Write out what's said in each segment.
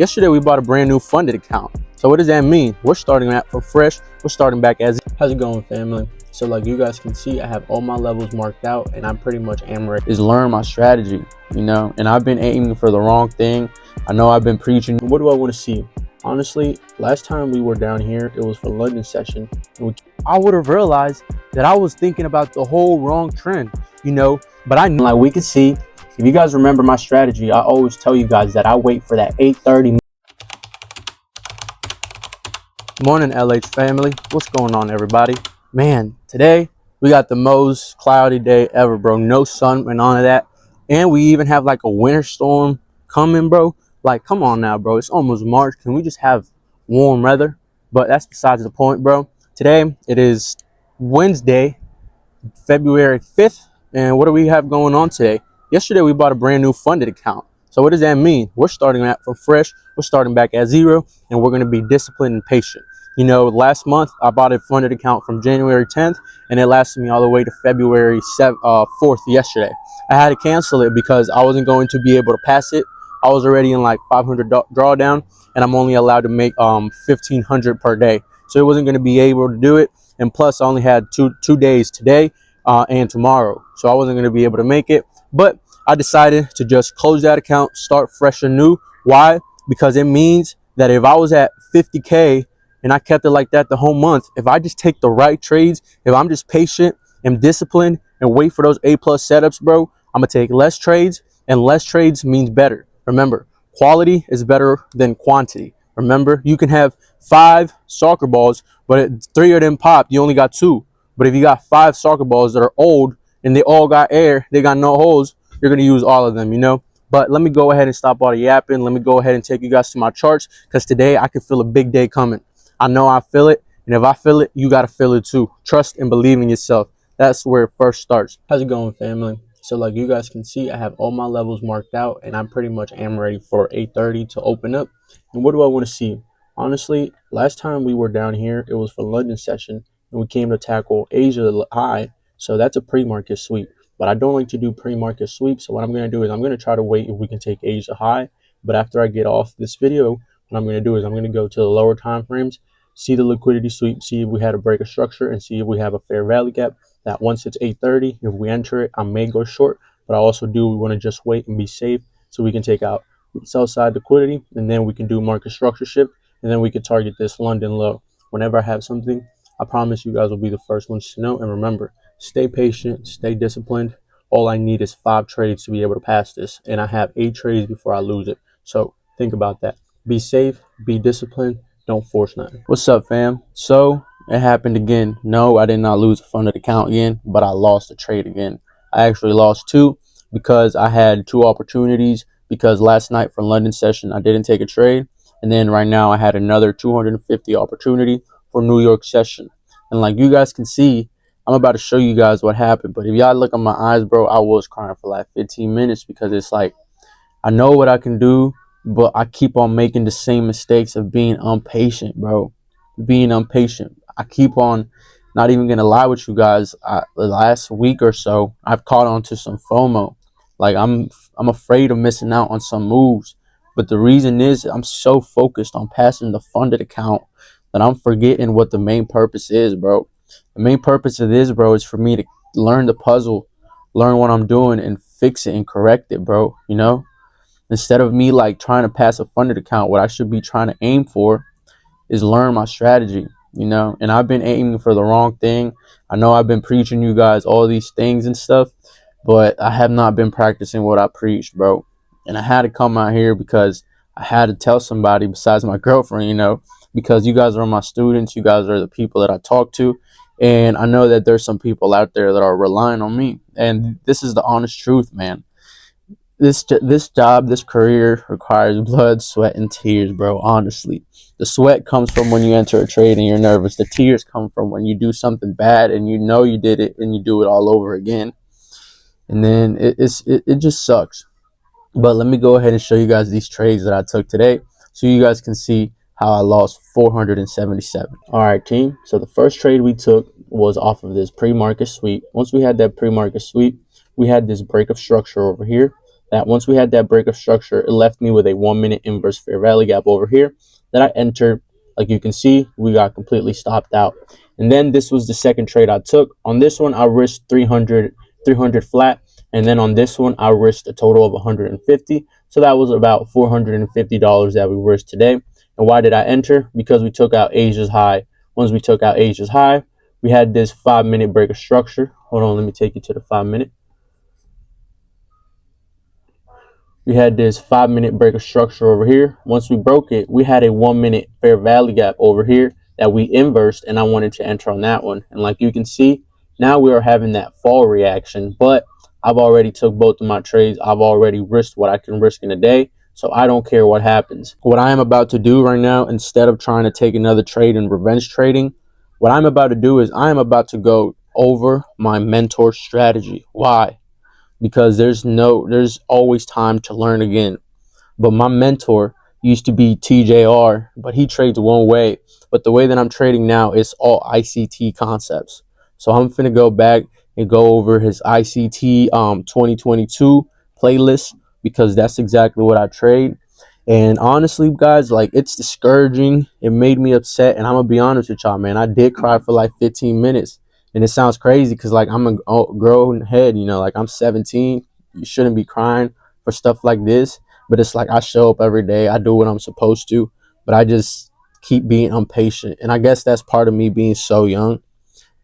Yesterday we bought a brand new funded account. So what does that mean? We're starting at from fresh. We're starting back as. How's it going, family? So like you guys can see, I have all my levels marked out and I'm pretty much ready to learn my strategy, and I've been aiming for the wrong thing. I know I've been preaching. What do I want to see? Honestly, last time we were down here, it was for London session. And I would have realized that I was thinking about the whole wrong trend, but I know, like we can see, if you guys remember my strategy, I always tell you guys that I wait for that 8:30. Morning, LH family. What's going on, everybody? Man, today we got the most cloudy day ever, bro. No sun and none of that. And we even have like a winter storm coming, bro. Like, come on now, bro. It's almost March. Can we just have warm weather? But that's besides the point, bro. Today, it is Wednesday, February 5th. And what do we have going on today? Yesterday, we bought a brand new funded account. So what does that mean? We're starting at from fresh. We're starting back at zero, and we're going to be disciplined and patient. Last month, I bought a funded account from January 10th, and it lasted me all the way to February 4th yesterday. I had to cancel it because I wasn't going to be able to pass it. I was already in like 500 drawdown, and I'm only allowed to make 1,500 per day. So it wasn't going to be able to do it. And plus, I only had two days today and tomorrow. So I wasn't going to be able to make it. But I decided to just close that account, start fresh and new. Why? Because it means that if I was at 50K and I kept it like that the whole month, if I just take the right trades, if I'm just patient and disciplined and wait for those A+ setups, bro, I'm going to take less trades, and less trades means better. Remember, quality is better than quantity. Remember, you can have 5 soccer balls, but 3 of them pop, you only got 2. But if you got 5 soccer balls that are old and they all got air, they got no holes, you're going to use all of them, But let me go ahead and stop all the yapping. Let me go ahead and take you guys to my charts, because today I can feel a big day coming. I know I feel it, and if I feel it, you got to feel it too. Trust and believe in yourself. That's where it first starts. How's it going, family? So like you guys can see, I have all my levels marked out, and I'm pretty much ready for 8:30 to open up. And what do I want to see? Honestly, last time we were down here, it was for London session, and we came to tackle Asia high. So that's a pre-market sweep. But I don't like to do pre-market sweeps. So what I'm going to do is I'm going to try to wait if we can take Asia high. But after I get off this video, what I'm going to do is I'm going to go to the lower time frames, see the liquidity sweep, see if we had a break of structure, and see if we have a fair value gap. That once it's 8:30, if we enter it, I may go short. But I also we want to just wait and be safe so we can take out sell side liquidity, and then we can do market structure shift, and then we can target this London low. Whenever I have something, I promise you guys will be the first ones to know. And remember, stay patient, stay disciplined. All I need is 5 trades to be able to pass this, and I have 8 trades before I lose it. So think about that. Be safe, be disciplined, don't force nothing. What's up, fam? So it happened again. No, I did not lose a funded account again, but I lost a trade again. I actually lost 2 because I had 2 opportunities, because last night for London session I didn't take a trade, and then right now I had another 250 opportunity for New York session. And like you guys can see, I'm about to show you guys what happened. But if y'all look at my eyes, bro, I was crying for like 15 minutes, because it's like, I know what I can do, but I keep on making the same mistakes of being impatient, bro. Being impatient. I keep on, not even gonna lie with you guys, the last week or so, I've caught on to some FOMO. Like I'm afraid of missing out on some moves. But the reason is I'm so focused on passing the funded account that I'm forgetting what the main purpose is, bro. The main purpose of this, bro, is for me to learn the puzzle, learn what I'm doing, and fix it and correct it, bro. Instead of me like trying to pass a funded account, what I should be trying to aim for is learn my strategy, And I've been aiming for the wrong thing. I know I've been preaching you guys all these things and stuff, but I have not been practicing what I preached, bro. And I had to come out here because I had to tell somebody besides my girlfriend, because you guys are my students. You guys are the people that I talk to. And I know that there's some people out there that are relying on me. And this is the honest truth, man. This job, this career requires blood, sweat, and tears, bro. Honestly, the sweat comes from when you enter a trade and you're nervous. The tears come from when you do something bad and you know you did it and you do it all over again. And then it just sucks. But let me go ahead and show you guys these trades that I took today, so you guys can see how I lost 477. All right, team. So the first trade we took was off of this pre-market sweep. Once we had that pre-market sweep, we had this break of structure over here. that once we had that break of structure, it left me with a 1 minute inverse fair value gap over here that I entered. Like you can see, we got completely stopped out. And then this was the second trade I took. On this one, I risked 300 flat. And then on this one, I risked a total of 150. So that was about $450 that we risked today. And why did I enter? Because we took out Asia's high. Once we took out Asia's high, we had this 5 minute break of structure. Hold on, let me take you to the 5 minute. We had this 5 minute break of structure over here. Once we broke it, we had a 1 minute fair value gap over here that we inversed, and I wanted to enter on that one. And like you can see, now we are having that fall reaction, but I've already took both of my trades. I've already risked what I can risk in a day, so I don't care what happens. What I am about to do right now, instead of trying to take another trade in revenge trading, what I'm about to do is I am about to go over my mentor strategy. Why? Because there's always time to learn again. But my mentor used to be TJR, but he trades one way. But the way that I'm trading now is all ICT concepts. So I'm finna go back and go over his ICT 2022 playlist, because that's exactly what I trade. And honestly, guys, like, it's discouraging. It made me upset. And I'm gonna be honest with y'all, man. I did cry for like 15 minutes. And it sounds crazy because, like, I'm a grown head, you know, like, I'm 17. You shouldn't be crying for stuff like this. But it's like I show up every day. I do what I'm supposed to. But I just keep being impatient. And I guess that's part of me being so young.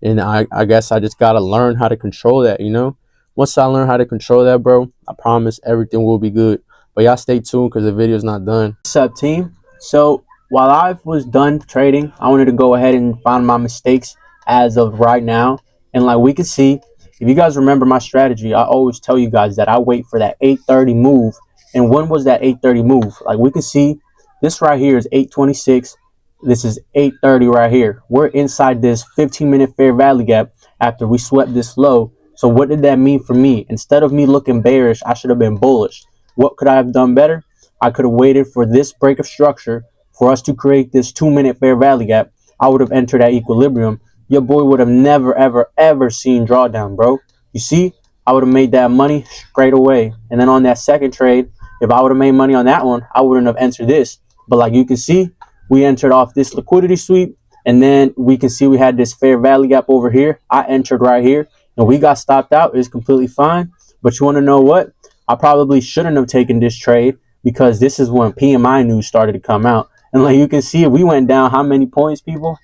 And I guess I just got to learn how to control that, you know? Once I learn how to control that, bro, I promise everything will be good. But y'all stay tuned because the video's not done. What's up, team? So while I was done trading, I wanted to go ahead and find my mistakes as of right now. And like we can see, if you guys remember my strategy, I always tell you guys that I wait for that 8:30 move. And when was that 8:30 move? Like we can see, this right here is 8:26. This is 8:30 right here. We're inside this 15-minute fair value gap after we swept this low. So what did that mean for me? Instead of me looking bearish, I should have been bullish. What could I have done better? I could have waited for this break of structure for us to create this 2-minute fair value gap. I would have entered at equilibrium. Your boy would have never, ever, ever seen drawdown, bro. You see, I would have made that money straight away. And then on that second trade, if I would have made money on that one, I wouldn't have entered this. But like you can see, we entered off this liquidity sweep, and then we can see we had this fair value gap over here. I entered right here, and we got stopped out. It's completely fine. But you want to know what? I probably shouldn't have taken this trade, because this is when PMI news started to come out. And like you can see, we went down how many points, people?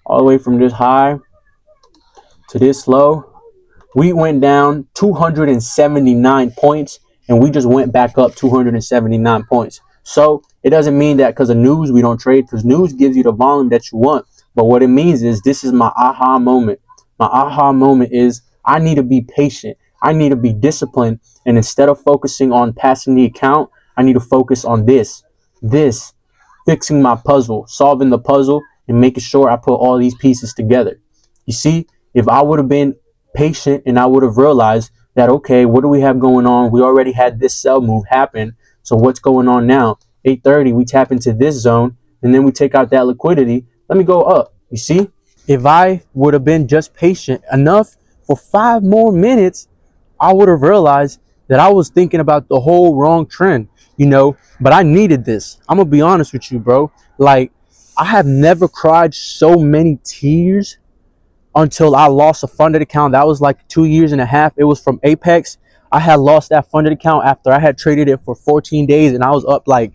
All the way from this high to this low. We went down 279 points, and we just went back up 279 points. So it doesn't mean that because of news we don't trade, because news gives you the volume that you want. But what it means is this is my aha moment. My aha moment is I need to be patient. I need to be disciplined. And instead of focusing on passing the account, I need to focus on this, fixing my puzzle, solving the puzzle, and making sure I put all these pieces together. You see, if I would have been patient and I would have realized that, okay, what do we have going on? We already had this sell move happen. So what's going on now? 8:30, we tap into this zone, and then we take out that liquidity. Let me go up. You see, if I would have been just patient enough for 5 more minutes, I would have realized that I was thinking about the whole wrong trend, you know. But I needed this. I'm gonna be honest with you, bro. Like, I have never cried so many tears until I lost a funded account. That was like 2.5 years. It was from Apex. I had lost that funded account after I had traded it for 14 days, and I was up like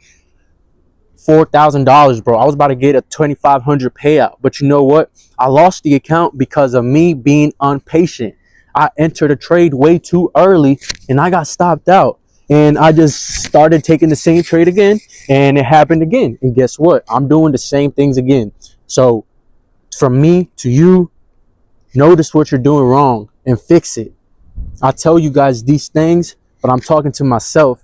$4,000, bro. I was about to get a 2,500 payout. But you know what? I lost the account because of me being impatient. I entered a trade way too early, and I got stopped out. And I just started taking the same trade again, and it happened again. And guess what? I'm doing the same things again. So from me to you, notice what you're doing wrong and fix it. I tell you guys these things, but I'm talking to myself.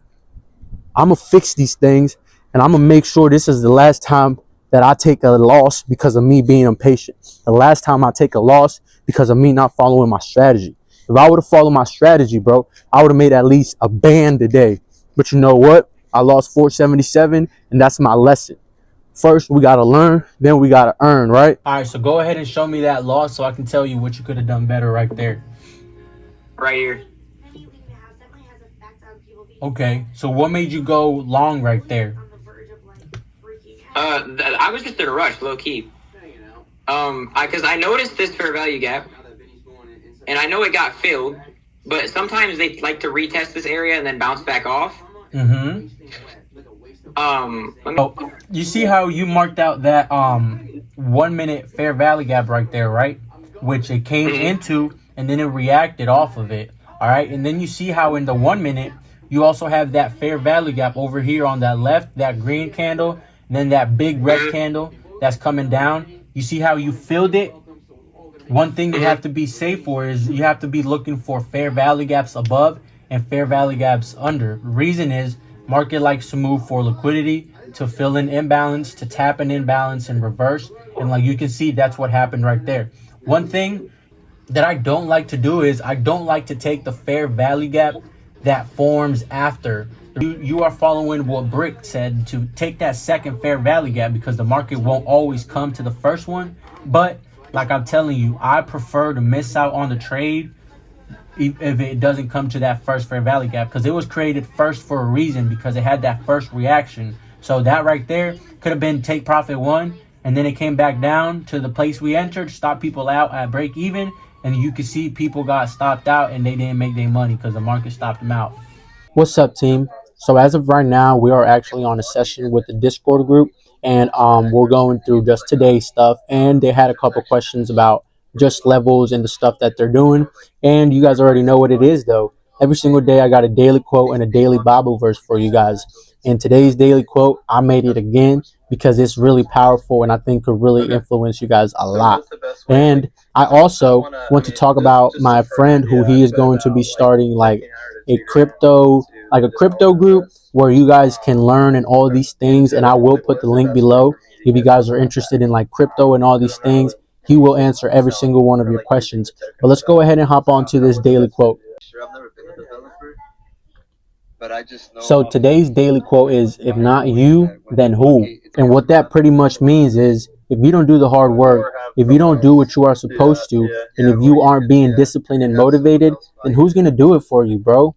I'm going to fix these things, and I'm going to make sure this is the last time that I take a loss because of me being impatient. The last time I take a loss because of me not following my strategy. If I would have followed my strategy, bro, I would have made at least a band today. But you know what? I lost 477, and that's my lesson. First, we got to learn, then we got to earn, right? All right, so go ahead and show me that loss so I can tell you what you could have done better right there. Right here. Okay, so what made you go long right there? I was just in a rush, low key. Because I noticed this fair value gap, and I know it got filled, but sometimes they like to retest this area and then bounce back off. Mm-hmm. Let me. Oh, you see how you marked out that 1 minute fair value gap right there, right? Which it came into and then it reacted off of it. All right, and then you see how in the 1 minute you also have that fair value gap over here on that left, that green candle, and then that big red candle that's coming down. You see how you filled it. One thing you have to be safe for is you have to be looking for fair value gaps above and fair value gaps under. The reason is market likes to move for liquidity, to fill in imbalance, to tap an imbalance in reverse. And like you can see, that's what happened right there. One thing that I don't like to do is I don't like to take the fair value gap that forms after. You are following what Brick said to take that second fair value gap because the market won't always come to the first one. But like I'm telling you, I prefer to miss out on the trade if it doesn't come to that first fair value gap because it was created first for a reason because it had that first reaction. So that right there could have been take profit one, and then it came back down to the place we entered, stopped people out at break even, and you can see people got stopped out and they didn't make their money because the market stopped them out. What's up, team? So as of right now, we are actually on a session with the Discord group, and we're going through just today's stuff. And they had a couple questions about just levels and the stuff that they're doing. And you guys already know what it is, though. Every single day, I got a daily quote and a daily Bible verse for you guys. And today's daily quote, I made it again because it's really powerful and I think could really influence you guys a lot. And I also want to talk about my friend who he is going to be starting like a crypto group where you guys can learn and all these things. And I will put the link below if you guys are interested in like crypto and all these things. He will answer every single one of your questions. But let's go ahead and hop on to this daily quote. So today's daily quote is, if not you, then who? And what that pretty much means is, if you don't do the hard work, if you don't do what you are supposed to, and if you aren't being disciplined and motivated, then who's going to do it for you, bro?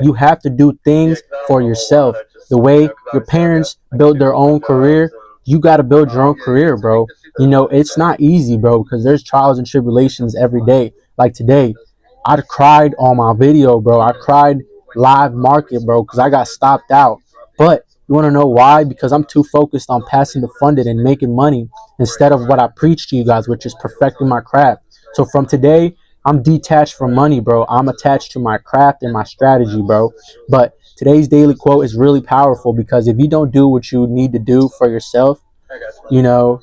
You have to do things for yourself. The way your parents build their own career, you got to build your own career, bro. You know, it's not easy, bro, because there's trials and tribulations every day. Like today, I cried on my video, bro. I cried live market, bro, because I got stopped out. But you want to know why? Because I'm too focused on passing the funded and making money instead of what I preach to you guys, which is perfecting my craft. So from today, I'm detached from money, bro. I'm attached to my craft and my strategy, bro. But today's daily quote is really powerful because if you don't do what you need to do for yourself, you know,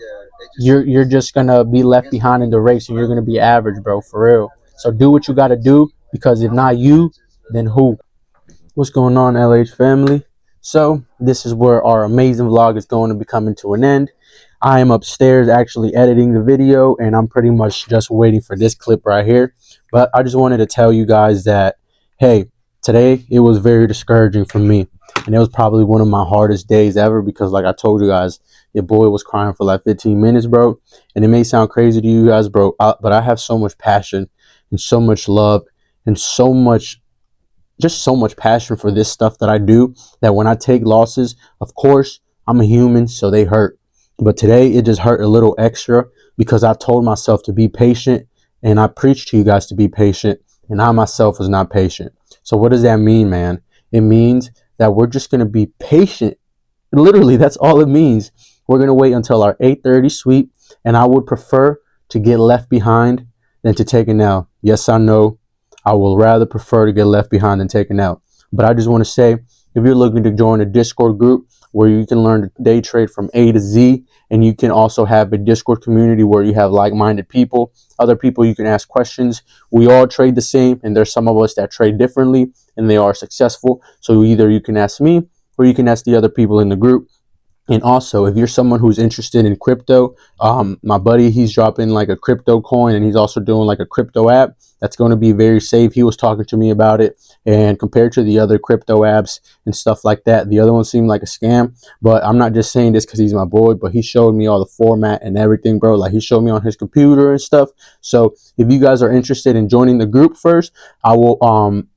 you're just gonna be left behind in the race and you're gonna be average, bro, for real. So do what you gotta do because if not you, then who? What's going on, LH family? So this is where our amazing vlog is going to be coming to an end. I am upstairs actually editing the video and I'm pretty much just waiting for this clip right here. But I just wanted to tell you guys that, hey, today it was very discouraging for me. And it was probably one of my hardest days ever because like I told you guys, your boy was crying for like 15 minutes, bro. And it may sound crazy to you guys, bro, but I have so much passion and so much love and so much passion for this stuff that I do that when I take losses, of course, I'm a human, so they hurt. But today it just hurt a little extra because I told myself to be patient and I preached to you guys to be patient and I myself was not patient. So what does that mean, man? It means that we're just going to be patient. Literally, that's all it means. We're going to wait until our 8:30 sweep and I would prefer to get left behind than to take an L. Yes, I know. I will rather prefer to get left behind than taken out. But I just want to say, if you're looking to join a Discord group where you can learn to day trade from A to Z, and you can also have a Discord community where you have like-minded people, other people you can ask questions. We all trade the same, and there's some of us that trade differently, and they are successful. So either you can ask me, or you can ask the other people in the group. And also, if you're someone who's interested in crypto, my buddy, he's dropping like a crypto coin and he's also doing like a crypto app that's going to be very safe. He was talking to me about it. And compared to the other crypto apps and stuff like that, the other one seemed like a scam. But I'm not just saying this because he's my boy, but he showed me all the format and everything, bro. Like he showed me on his computer and stuff. So if you guys are interested in joining the group first, I will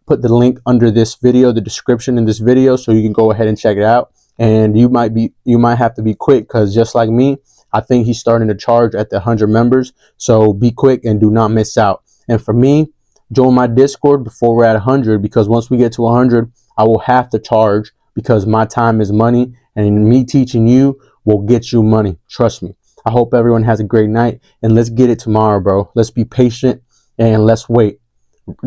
put the link under this video, the description in this video, so you can go ahead and check it out. And you might have to be quick, because just like me, I think he's starting to charge at the 100 members. So be quick and do not miss out. And for me, join my Discord before we're at 100, because once we get to 100, I will have to charge, because my time is money, and me teaching you will get you money. Trust me. I hope everyone has a great night, and let's get it tomorrow, bro. Let's be patient and let's wait.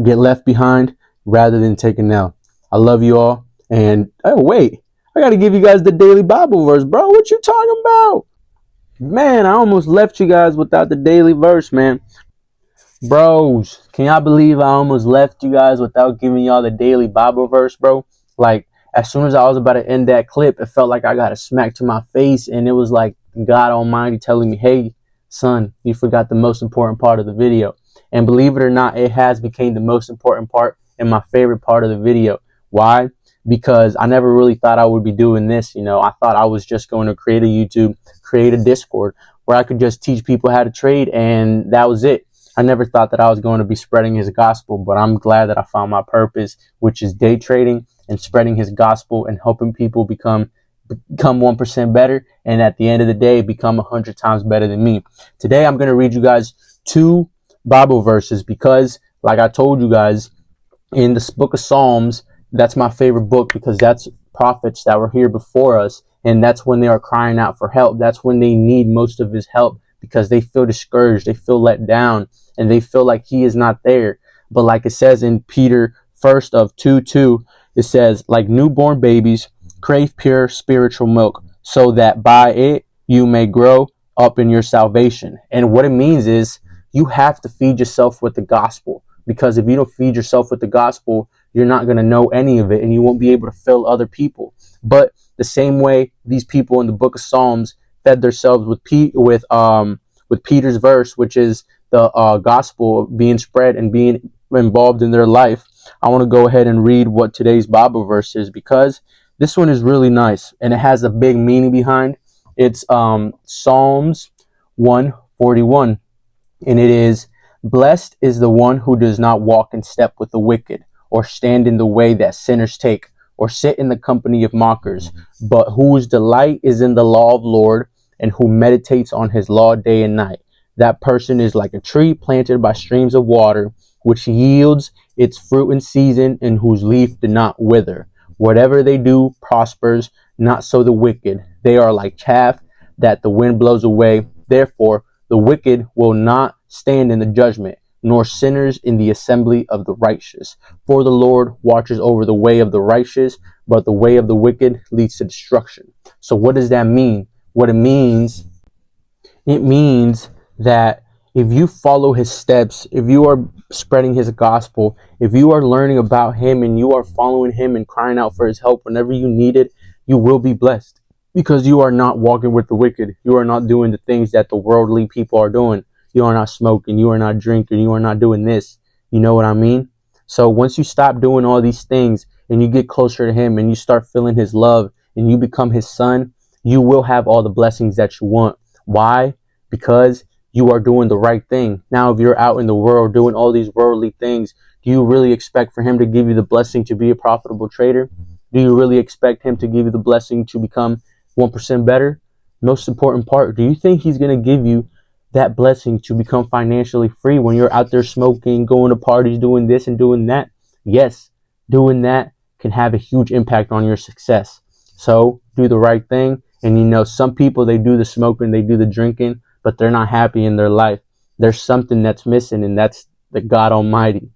Get left behind rather than take an L. I love you all. And oh, wait, I got to give you guys the daily Bible verse, bro. What you talking about? Man, I almost left you guys without the daily verse, man. Bros, can y'all believe I almost left you guys without giving y'all the daily Bible verse, bro? Like, as soon as I was about to end that clip, it felt like I got a smack to my face, and it was like God Almighty telling me, hey, son, you forgot the most important part of the video. And believe it or not, it has become the most important part and my favorite part of the video. Why? Because I never really thought I would be doing this. I thought I was just going to create a YouTube, create a Discord where I could just teach people how to trade, and that was it. I never thought that I was going to be spreading his gospel, but I'm glad that I found my purpose, which is day trading and spreading his gospel and helping people become 1% better, and at the end of the day, become 100 times better than me. Today, I'm going to read you guys 2 Bible verses, because, like I told you guys, in the book of Psalms, that's my favorite book, because that's prophets that were here before us, and that's when they are crying out for help. That's when they need most of his help, because they feel discouraged, they feel let down, and they feel like he is not there. But like it says in Peter 1 of 2:2, it says, like newborn babies, crave pure spiritual milk, so that by it you may grow up in your salvation. And what it means is you have to feed yourself with the gospel, because if you don't feed yourself with the gospel, you're not going to know any of it, and you won't be able to fill other people. But the same way these people in the book of Psalms fed themselves with Peter's verse, which is the gospel being spread and being involved in their life, I want to go ahead and read what today's Bible verse is, because this one is really nice and it has a big meaning behind. It's Psalms 141, and it is, blessed is the one who does not walk in step with the wicked, or stand in the way that sinners take, or sit in the company of mockers, but whose delight is in the law of the Lord, and who meditates on his law day and night. That person is like a tree planted by streams of water, which yields its fruit in season, and whose leaf did not wither. Whatever they do prospers. Not so the wicked. They are like chaff that the wind blows away. Therefore, the wicked will not stand in the judgment, nor sinners in the assembly of the righteous. For the Lord watches over the way of the righteous, but the way of the wicked leads to destruction. So what does that mean? What it means that if you follow his steps, if you are spreading his gospel, if you are learning about him and you are following him and crying out for his help whenever you need it, you will be blessed, because you are not walking with the wicked. You are not doing the things that the worldly people are doing. You are not smoking. You are not drinking. You are not doing this. You know what I mean? So once you stop doing all these things and you get closer to him and you start feeling his love and you become his son, you will have all the blessings that you want. Why? Because you are doing the right thing. Now, if you're out in the world doing all these worldly things, do you really expect for him to give you the blessing to be a profitable trader? Do you really expect him to give you the blessing to become 1% better? Most important part, do you think he's going to give you that blessing to become financially free when you're out there smoking, going to parties, doing this and doing that? Yes, doing that can have a huge impact on your success. So do the right thing. And some people, they do the smoking, they do the drinking, but they're not happy in their life. There's something that's missing, and that's the God Almighty.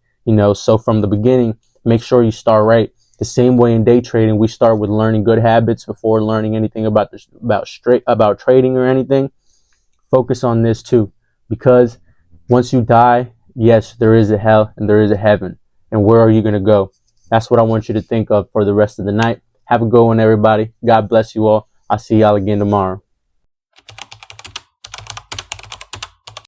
So from the beginning, make sure you start right. The same way in day trading, we start with learning good habits before learning anything about trading or anything. Focus on this too, because once you die, yes, there is a hell and there is a heaven. And where are you going to go? That's what I want you to think of for the rest of the night. Have a good one, everybody. God bless you all. I'll see y'all again tomorrow.